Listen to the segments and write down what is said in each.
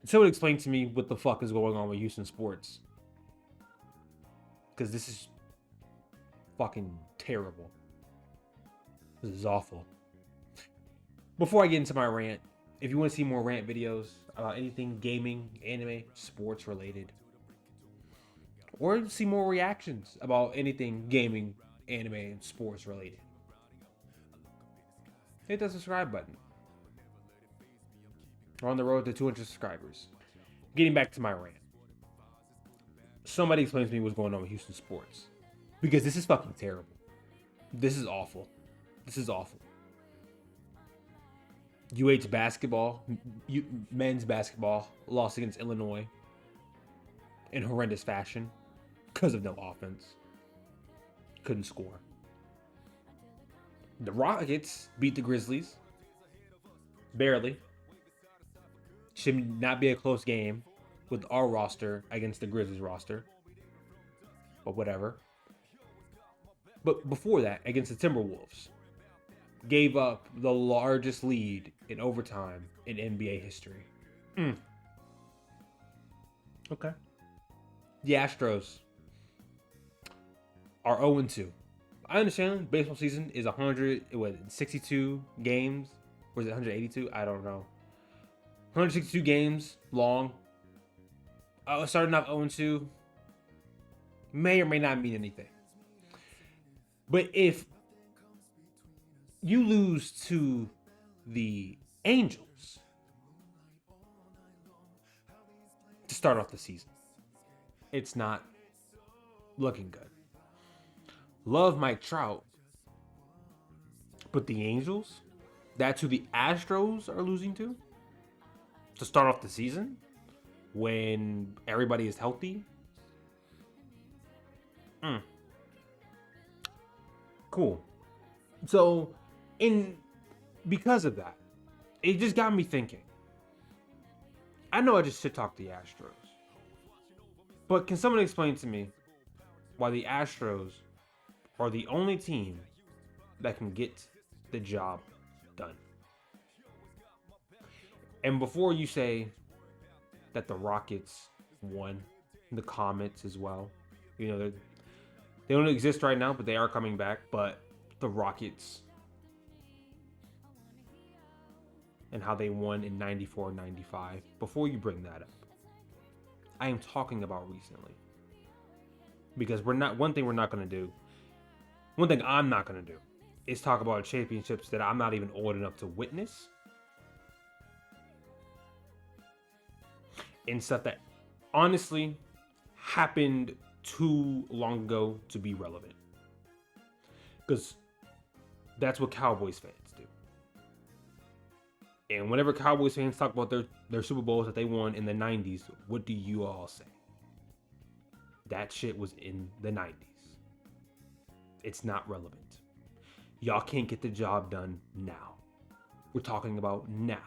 Someone explain to me what the fuck is going on with Houston sports, because this is fucking terrible. This is awful. Before I get into my rant, if you want to see more rant videos about anything gaming, anime, sports related, or see more reactions about anything gaming, anime, and sports related, hit the subscribe button. We're on the road to 200 subscribers. Getting back to my rant. Somebody explains to me what's going on with Houston sports, because this is fucking terrible. This is awful. This is awful. UH basketball, men's basketball, lost against Illinois in horrendous fashion because of no offense. Couldn't score. The Rockets beat the Grizzlies. Barely. Should not be a close game with our roster against the Grizzlies roster. But whatever. But before that, against the Timberwolves, gave up the largest lead in overtime in NBA history. Okay. The Astros are 0-2. I understand baseball season is 162 games. Or is it 182? I don't know. 162 games long. Starting off 0-2 may or may not mean anything. But if you lose to the Angels to start off the season, it's not looking good. Love Mike Trout, but the Angels, that's who the Astros are losing to start off the season when everybody is healthy. Cool. So, because of that, it just got me thinking. I know I just shit talked the Astros, but can someone explain to me why the Astros are the only team that can get the job done? And before you say that the Rockets won, the Comets as well, you know, they don't exist right now, but they are coming back. But the Rockets and how they won in 94, 95, before you bring that up, I am talking about recently. Because one thing I'm not going to do is talk about championships that I'm not even old enough to witness. And stuff that honestly happened too long ago to be relevant. Because that's what Cowboys fans do. And whenever Cowboys fans talk about their Super Bowls that they won in the 90s, what do you all say? That shit was in the 90s. It's not relevant. Y'all can't get the job done now. We're talking about now.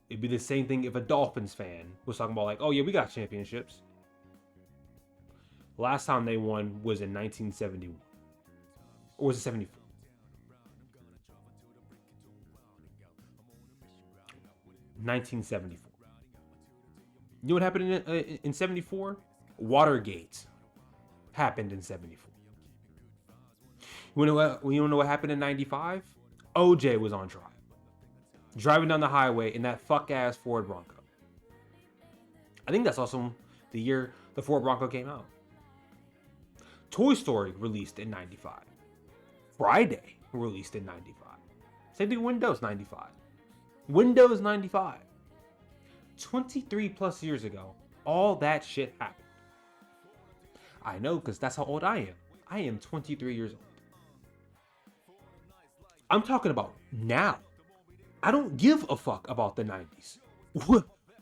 It'd be the same thing if a Dolphins fan was talking about like, oh yeah, we got championships. Last time they won was in 1971. Or was it 74? $1974. You know what happened in 74? Watergate happened in 74. You know what happened in 95? OJ was on trial. Driving down the highway in that fuck-ass Ford Bronco. I think that's also the year the Ford Bronco came out. Toy Story released in 95. Friday released in 95. Same thing with Windows 95. Windows 95. 23 plus years ago, all that shit happened. I know, because that's how old I am. I am 23 years old. I'm talking about now. I don't give a fuck about the 90s.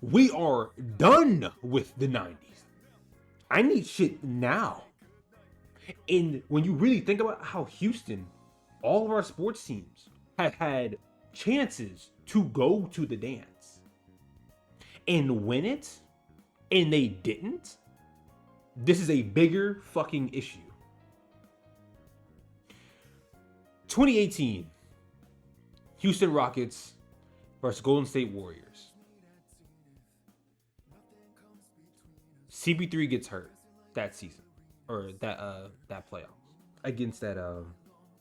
We are done with the 90s. I need shit now. And when you really think about how Houston, all of our sports teams have had chances to go to the dance and win it, and they didn't, this is a bigger fucking issue. 2018, Houston Rockets versus Golden State Warriors. CP3 gets hurt that season or that playoff against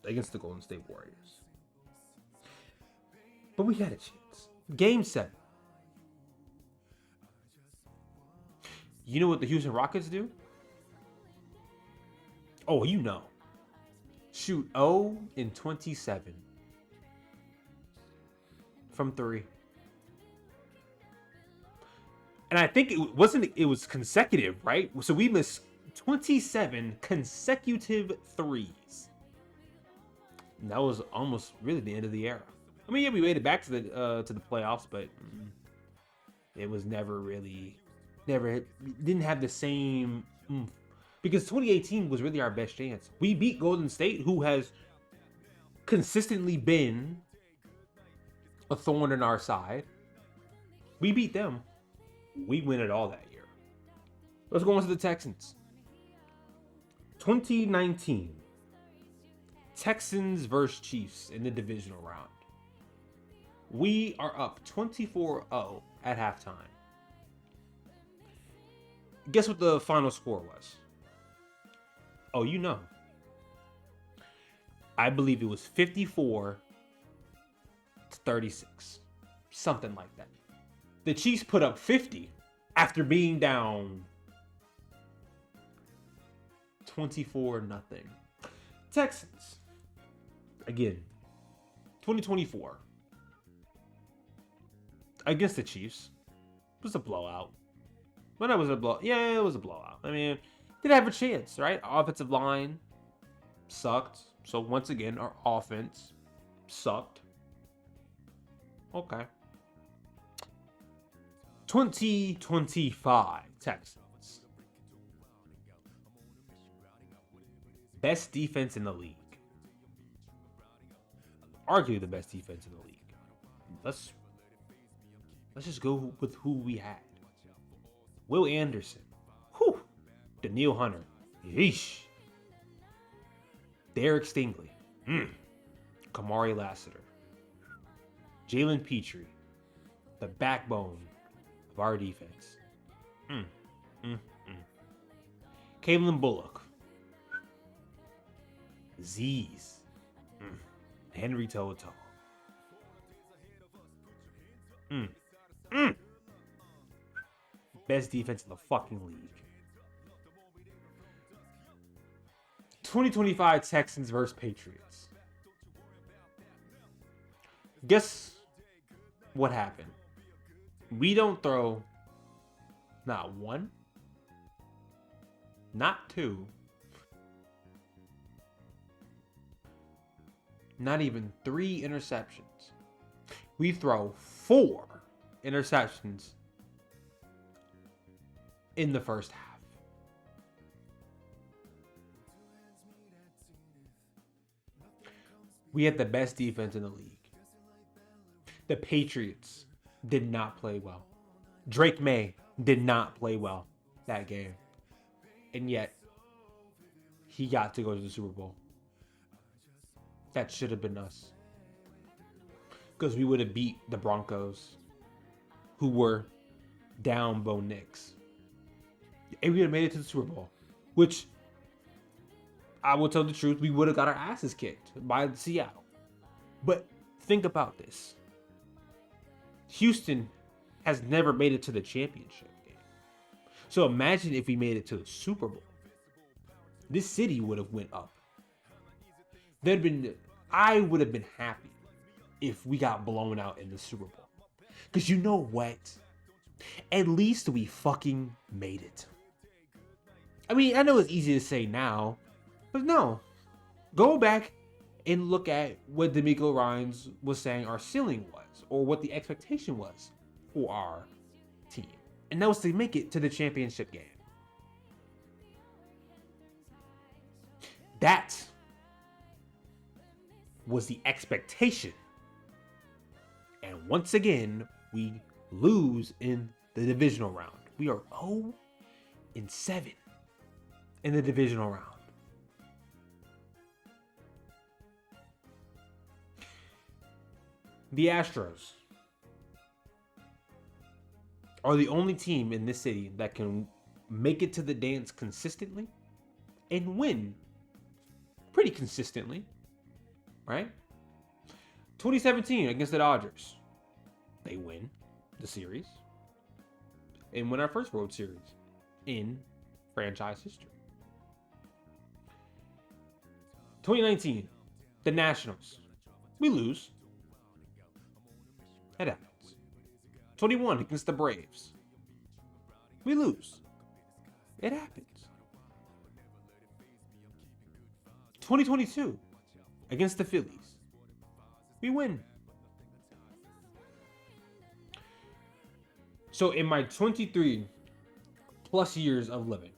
against the Golden State Warriors. But we had a chance. Game 7. You know what the Houston Rockets do? Oh, you know. Shoot 0 in 27 from 3. And I think it was consecutive, right? So we missed 27 consecutive threes. And that was almost really the end of the era. I mean, yeah, we made it back to the playoffs, but it was never didn't have the same oomph. Because 2018 was really our best chance. We beat Golden State, who has consistently been a thorn in our side. We beat them. We win it all that year. Let's go on to the Texans. 2019. Texans versus Chiefs in the divisional round. We are up 24-0 at halftime. Guess what the final score was? Oh, you know. I believe it was 54-36. Something like that. The Chiefs put up 50 after being down 24-0. Texans. Again. 2024. Against the Chiefs. It was a blowout. When it was a blowout. Yeah, it was a blowout. I mean, did have a chance, right? Our offensive line sucked. So once again, our offense sucked. Okay. 2025 Texans. Best defense in the league. Arguably the best defense in the league. Let's just go with who we had. Will Anderson. Whew. Daniil Hunter. Yeesh. Derek Stingley. Kamari Lassiter. Jalen Petrie. The backbone of our defense. Kalen Bullock. Z's. Henry To'oTo'o. Best defense in the fucking league. 2025 Texans versus Patriots. Guess what happened? We don't throw not one, not two, not even 3 interceptions. We throw 4 interceptions in the first half. We had the best defense in the league. The Patriots did not play well. Drake May did not play well that game. And yet, he got to go to the Super Bowl. That should have been us. Because we would have beat the Broncos, who were down Bo Nix. And we would have made it to the Super Bowl. Which, I will tell the truth, we would have got our asses kicked by Seattle. But think about this. Houston has never made it to the championship game. So imagine if we made it to the Super Bowl. This city would have went up. I would have been happy if we got blown out in the Super Bowl. Because you know what? At least we fucking made it. I mean, I know it's easy to say now, but no. Go back and look at what D'Amico Ryans was saying our ceiling was, or what the expectation was for our team. And that was to make it to the championship game. That was the expectation. And once again, we lose in the divisional round. We are 0-7 in the divisional round. The Astros are the only team in this city that can make it to the dance consistently and win pretty consistently, right? 2017 against the Dodgers, they win the series and win our first World Series in franchise history. 2019, the Nationals, we lose. It happens. 21 against the Braves, we lose. It happens. 2022 against the Phillies, we win. So in my 23 plus years of living,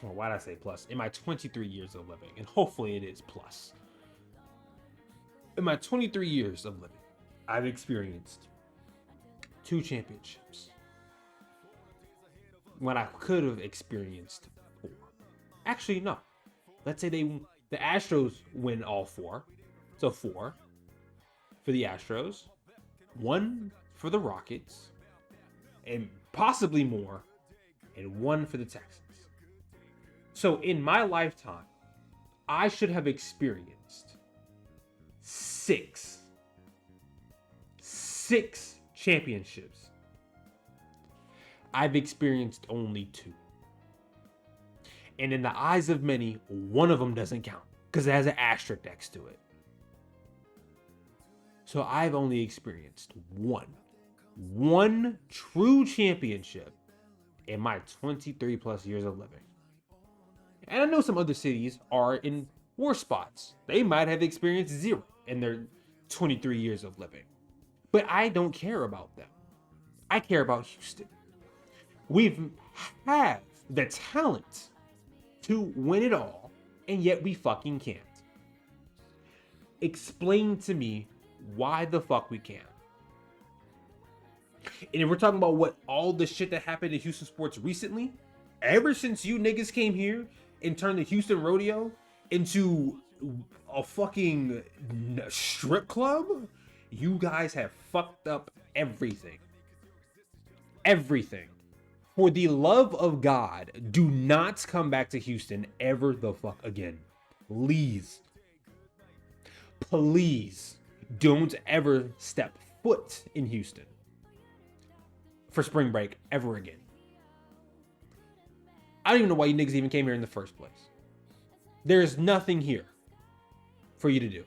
why did I say plus? In my 23 years of living, and hopefully it is plus. In my 23 years of living, I've experienced 2 championships when I could have experienced 4. Actually, no. Let's say the Astros win all 4. So 4 for the Astros, 1 for the Rockets, and possibly more, and 1 for the Texans. So in my lifetime, I should have experienced 6 championships. I've experienced only 2. And in the eyes of many, one of them doesn't count because it has an asterisk next to it. So I've only experienced one true championship in my 23 plus years of living. And I know some other cities are in worse spots. They might have experienced 0 in their 23 years of living. But I don't care about them. I care about Houston. We've have the talent to win it all, and yet we fucking can't. Explain to me why the fuck we can't. And if we're talking about what all the shit that happened in Houston sports recently, ever since you niggas came here and turned the Houston Rodeo into a fucking strip club, you guys have fucked up everything. Everything. For the love of God, do not come back to Houston ever the fuck again. Please. Please don't ever step foot in Houston for spring break ever again. I don't even know why you niggas even came here in the first place. There's nothing here for you to do.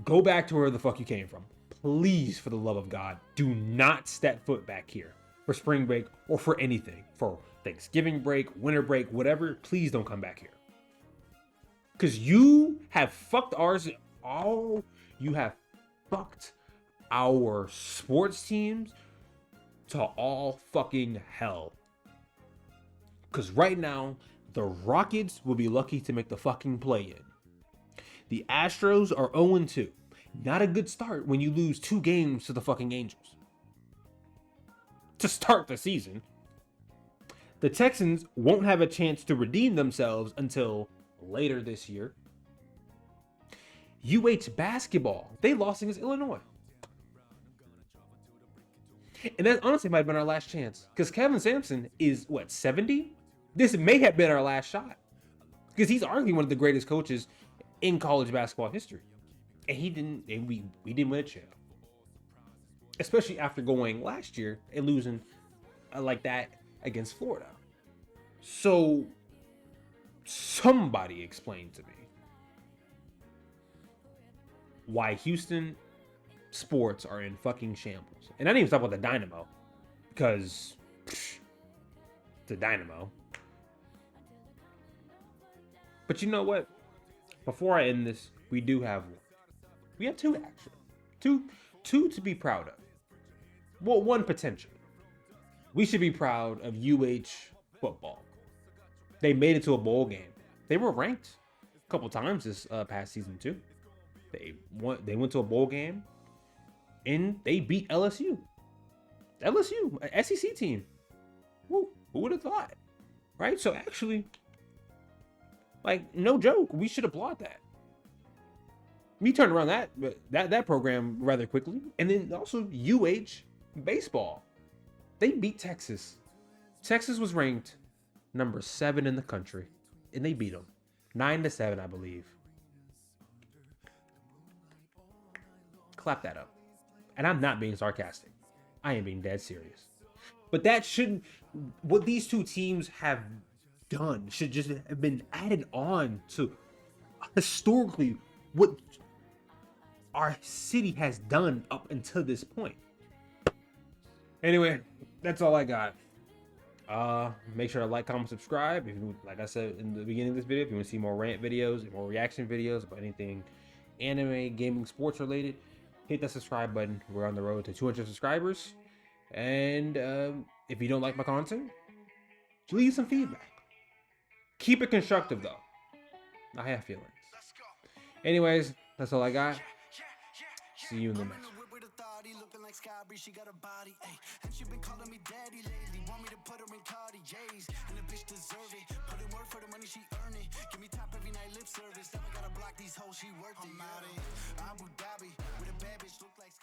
Go back to where the fuck you came from. Please, for the love of God, do not step foot back here for spring break or for anything. For Thanksgiving break, winter break, whatever, please don't come back here. Because you have fucked ours all. You have fucked our sports teams to all fucking hell. Because right now, the Rockets will be lucky to make the fucking play-in. The Astros are 0-2. Not a good start when you lose 2 games to the fucking Angels to start the season. The Texans won't have a chance to redeem themselves until later this year. UH basketball, they lost against Illinois. And that honestly might have been our last chance. Because Kevin Sampson is, 70? This may have been our last shot. Because he's arguably one of the greatest coaches in college basketball history. And we didn't win a chip. Especially after going last year and losing like that against Florida. So, somebody explain to me why Houston sports are in fucking shambles. And I didn't even talk about the Dynamo. Because, the Dynamo. But you know what? Before I end this, we do have one. We have 2 actually. Two to be proud of. Well, 1 potentially. We should be proud of UH football. They made it to a bowl game. They were ranked a couple times this past season too. They went to a bowl game and they beat LSU. LSU, an SEC team. Woo, who would have thought? Right? So actually, like, no joke, we should applaud that. We turned around that program rather quickly. And then also UH Baseball. They beat Texas. Texas was ranked number 7 in the country, and they beat them 9-7, I believe. Clap that up. And I'm not being sarcastic. I am being dead serious. But that shouldn't. What these two teams have done should just have been added on to historically what our city has done up until this point. Anyway, that's all I got. Make sure to like, comment, subscribe. If you, like I said in the beginning of this video, if you want to see more rant videos and more reaction videos about anything anime, gaming, sports related, hit that subscribe button. We're on the road to 200 subscribers. And if you don't like my content, leave some feedback. Keep it constructive though. I have feelings. Anyways, that's all I got. See you in the next one. She got a body, ayy, and she been calling me daddy lately. Want me to put her in Cartier's, and the bitch deserve it. Put in work for the money, she earn it. Give me top every night, lip service. Now I gotta block these hoes, she worth it. I'm out in Abu Dhabi with a bad bitch, look like